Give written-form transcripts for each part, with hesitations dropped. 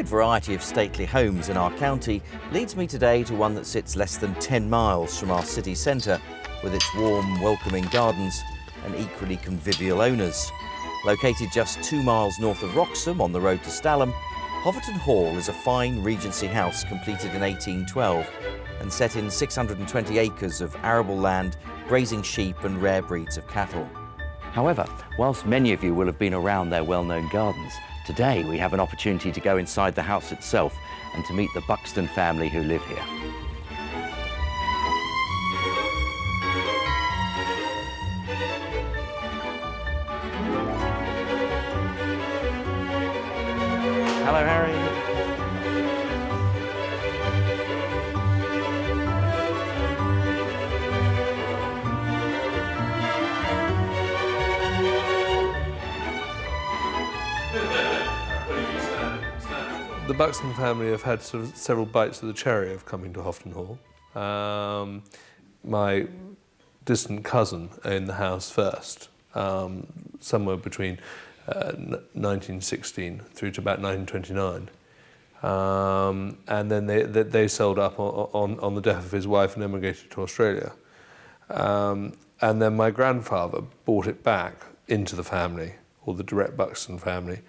wide variety of stately homes in our county leads me today to one that sits less than 10 miles from our city centre, with its warm, welcoming gardens and equally convivial owners. Located just 2 miles north of Wroxham on the road to Stalham, Hoveton Hall is a fine Regency house completed in 1812 and set in 620 acres of arable land, grazing sheep and rare breeds of cattle. However, whilst many of you will have been around their well-known gardens, today we have an opportunity to go inside the house itself and to meet the Buxton family who live here. Hello, Harry. The Buxton family have had sort of several bites of the cherry of coming to Hoveton Hall. My distant cousin owned the house first, somewhere between 1916 through to about 1929. And then they sold up on the death of his wife and emigrated to Australia. And then my grandfather bought it back into the family, or the direct Buxton family,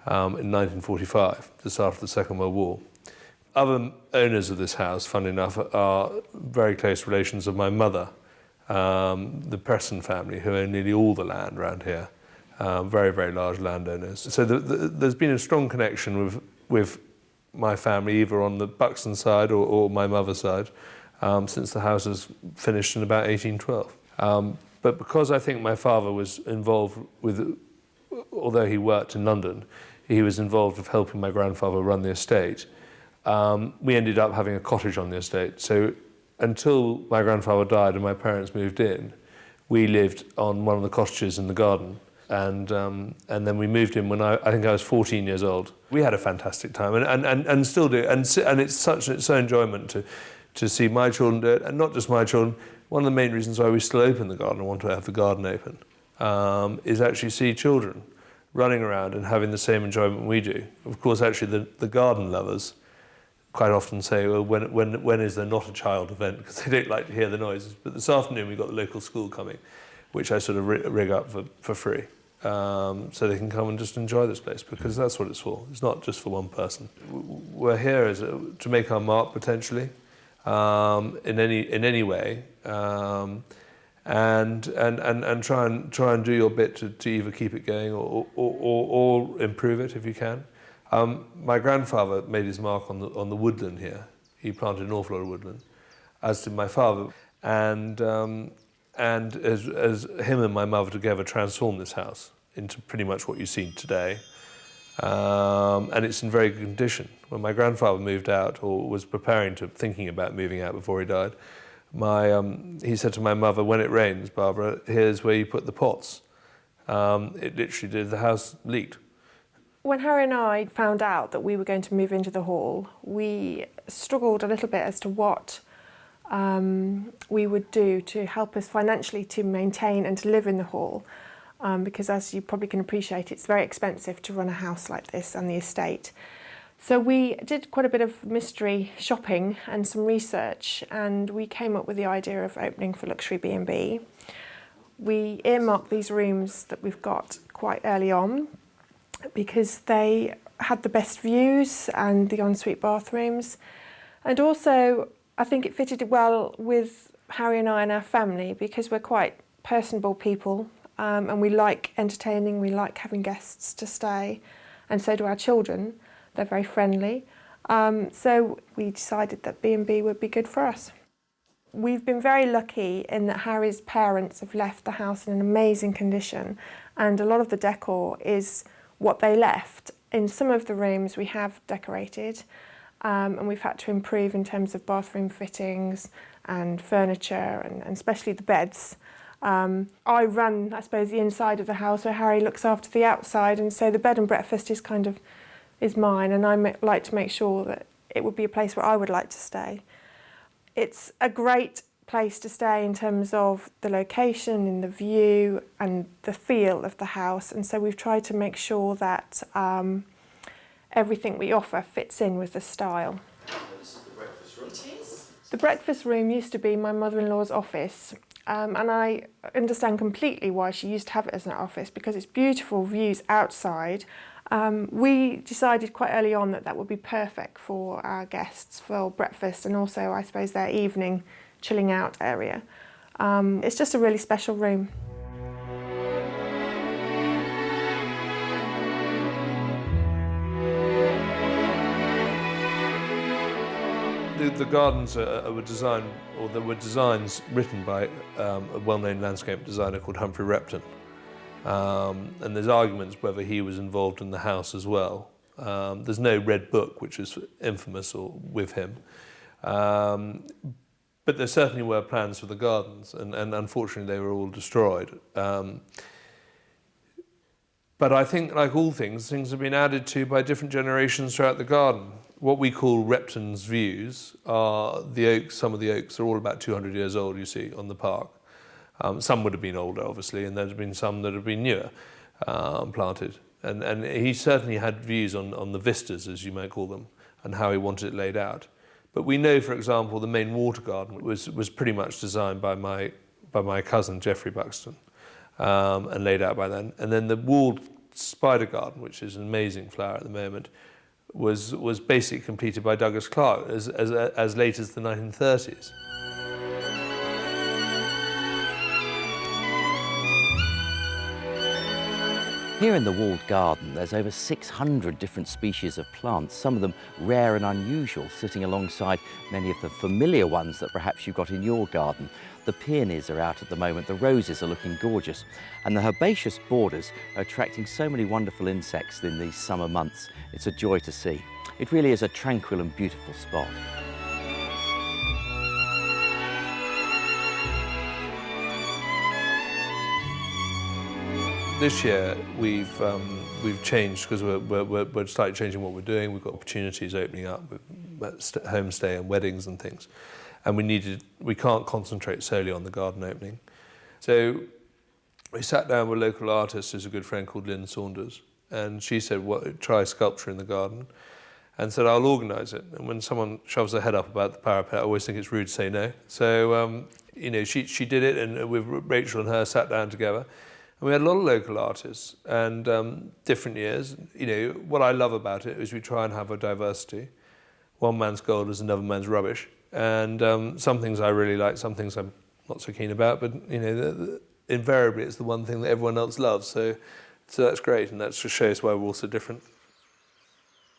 in 1945, just after the Second World War. Other owners of this house, funnily enough, are very close relations of my mother, the Preston family, who own nearly all the land around here. Very, very large landowners. So there's been a strong connection with my family, either on the Buxton side or my mother's side, since the house was finished in about 1812. But because I think my father was involved with, although he worked in London, he was involved with helping my grandfather run the estate. We ended up having a cottage on the estate. So until my grandfather died and my parents moved in, we lived on one of the cottages in the garden. And then we moved in when I think I was 14 years old. We had a fantastic time and still do. And it's so enjoyment to see my children do it, and not just my children. One of the main reasons why we still open the garden and want to have the garden open is actually see children running around and having the same enjoyment we do. Of course, actually, the garden lovers quite often say, well, when is there not a child event? Because they don't like to hear the noises. But this afternoon, we've got the local school coming, which I sort of rig up for free. So they can come and just enjoy this place, because that's what it's for. It's not just for one person. We're here to make our mark, potentially, in any way. And try and do your bit to either keep it going or improve it if you can. My grandfather made his mark on the woodland here. He planted an awful lot of woodland, as did my father. And as him and my mother together transformed this house into pretty much what you see today. And it's in very good condition. When my grandfather moved out, or was thinking about moving out before he died, he said to my mother, when it rains, Barbara, here's where you put the pots. It literally did. The house leaked. When Harry and I found out that we were going to move into the hall, we struggled a little bit as to what we would do to help us financially to maintain and to live in the hall. Because as you probably can appreciate, it's very expensive to run a house like this and the estate. So we did quite a bit of mystery shopping and some research, and we came up with the idea of opening for luxury B&B. We earmarked these rooms that we've got quite early on because they had the best views and the ensuite bathrooms. And also, I think it fitted well with Harry and I and our family, because we're quite personable people, and we like entertaining, we like having guests to stay, and so do our children. They're very friendly. So we decided that B&B would be good for us. We've been very lucky in that Harry's parents have left the house in an amazing condition, and a lot of the decor is what they left. In some of the rooms we have decorated, and we've had to improve in terms of bathroom fittings and furniture, and especially the beds. I run, I suppose, the inside of the house, where Harry looks after the outside, and so the bed and breakfast is mine, and I like to make sure that it would be a place where I would like to stay. It's a great place to stay in terms of the location and the view and the feel of the house, and so we've tried to make sure that everything we offer fits in with the style. This is the breakfast room. It is. The breakfast room used to be my mother-in-law's office, and I understand completely why she used to have it as an office, because it's beautiful views outside. We decided quite early on that that would be perfect for our guests for breakfast, and also I suppose their evening chilling out area. It's just a really special room. The gardens were designed, or there were designs written by a well-known landscape designer called Harry Rachel Buxton. And there's arguments whether he was involved in the house as well. There's no red book, which is infamous or with him. But there certainly were plans for the gardens, and unfortunately they were all destroyed. But I think, like all things have been added to by different generations throughout the garden. What we call Repton's views are the oaks. Some of the oaks are all about 200 years old, you see, on the park. Some would have been older, obviously, and there's been some that have been newer, planted. And he certainly had views on the vistas, as you might call them, and how he wanted it laid out. But we know, for example, the main water garden was pretty much designed by my cousin, Harry Buxton, and laid out by then. And then the walled spider garden, which is an amazing flower at the moment, was basically completed by Douglas Clark as late as the 1930s. Here in the walled garden, there's over 600 different species of plants, some of them rare and unusual, sitting alongside many of the familiar ones that perhaps you've got in your garden. The peonies are out at the moment, the roses are looking gorgeous, and the herbaceous borders are attracting so many wonderful insects in these summer months. It's a joy to see. It really is a tranquil and beautiful spot. This year we've changed because we're slightly changing what we're doing. We've got opportunities opening up with homestay and weddings and things, and we can't concentrate solely on the garden opening. So we sat down with a local artist who's a good friend called Lynn Saunders, and she said, try sculpture in the garden, and said, I'll organise it. And when someone shoves their head up about the parapet, I always think it's rude to say no. So she did it, and with Rachel and her sat down together. And we had a lot of local artists and different years. What I love about it is we try and have a diversity. One man's gold is another man's rubbish. And some things I really like, some things I'm not so keen about, but invariably it's the one thing that everyone else loves. So that's great, and that just shows why we're all so different.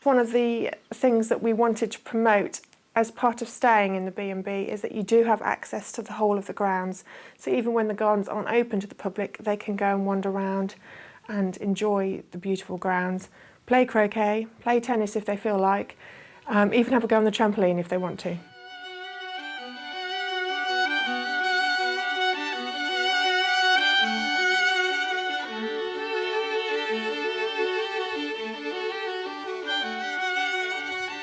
One of the things that we wanted to promote as part of staying in the B&B is that you do have access to the whole of the grounds. So even when the gardens aren't open to the public, they can go and wander around and enjoy the beautiful grounds, play croquet, play tennis if they feel like, even have a go on the trampoline if they want to.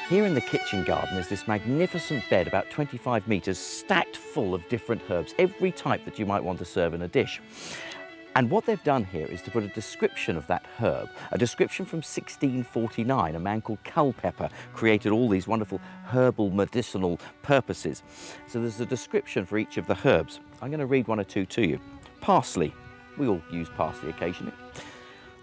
Here in the kitchen garden is this magnificent bed, about 25 metres, stacked full of different herbs, every type that you might want to serve in a dish. And what they've done here is to put a description of that herb, a description from 1649. A man called Culpeper created all these wonderful herbal medicinal purposes. So there's a description for each of the herbs. I'm going to read one or two to you. Parsley. We all use parsley occasionally.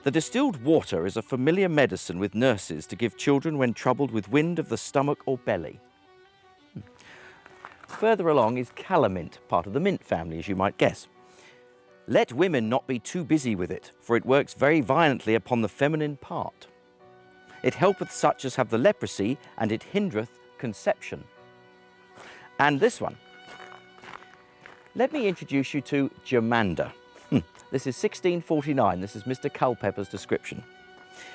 The distilled water is a familiar medicine with nurses to give children when troubled with wind of the stomach or belly. Further along is calamint, part of the mint family, as you might guess. Let women not be too busy with it, for it works very violently upon the feminine part. It helpeth such as have the leprosy, and it hindereth conception. And this one. Let me introduce you to germander. This is 1649. This is Mr. Culpeper's description.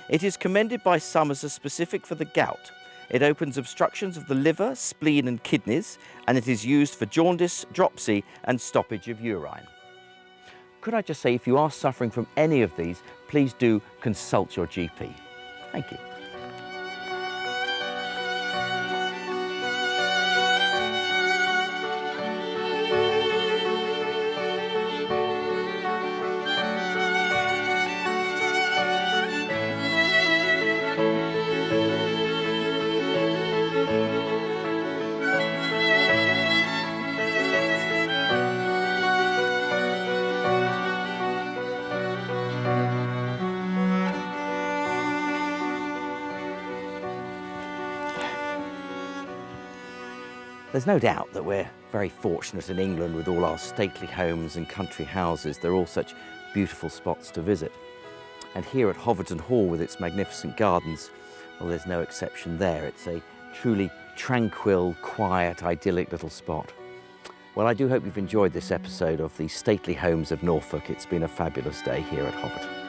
It is commended by some as a specific for the gout. It opens obstructions of the liver, spleen and kidneys, and it is used for jaundice, dropsy and stoppage of urine. Could I just say, if you are suffering from any of these, please do consult your GP. Thank you. There's no doubt that we're very fortunate in England with all our stately homes and country houses. They're all such beautiful spots to visit. And here at Hoveton Hall with its magnificent gardens, well, there's no exception there. It's a truly tranquil, quiet, idyllic little spot. Well, I do hope you've enjoyed this episode of the stately homes of Norfolk. It's been a fabulous day here at Hoveton.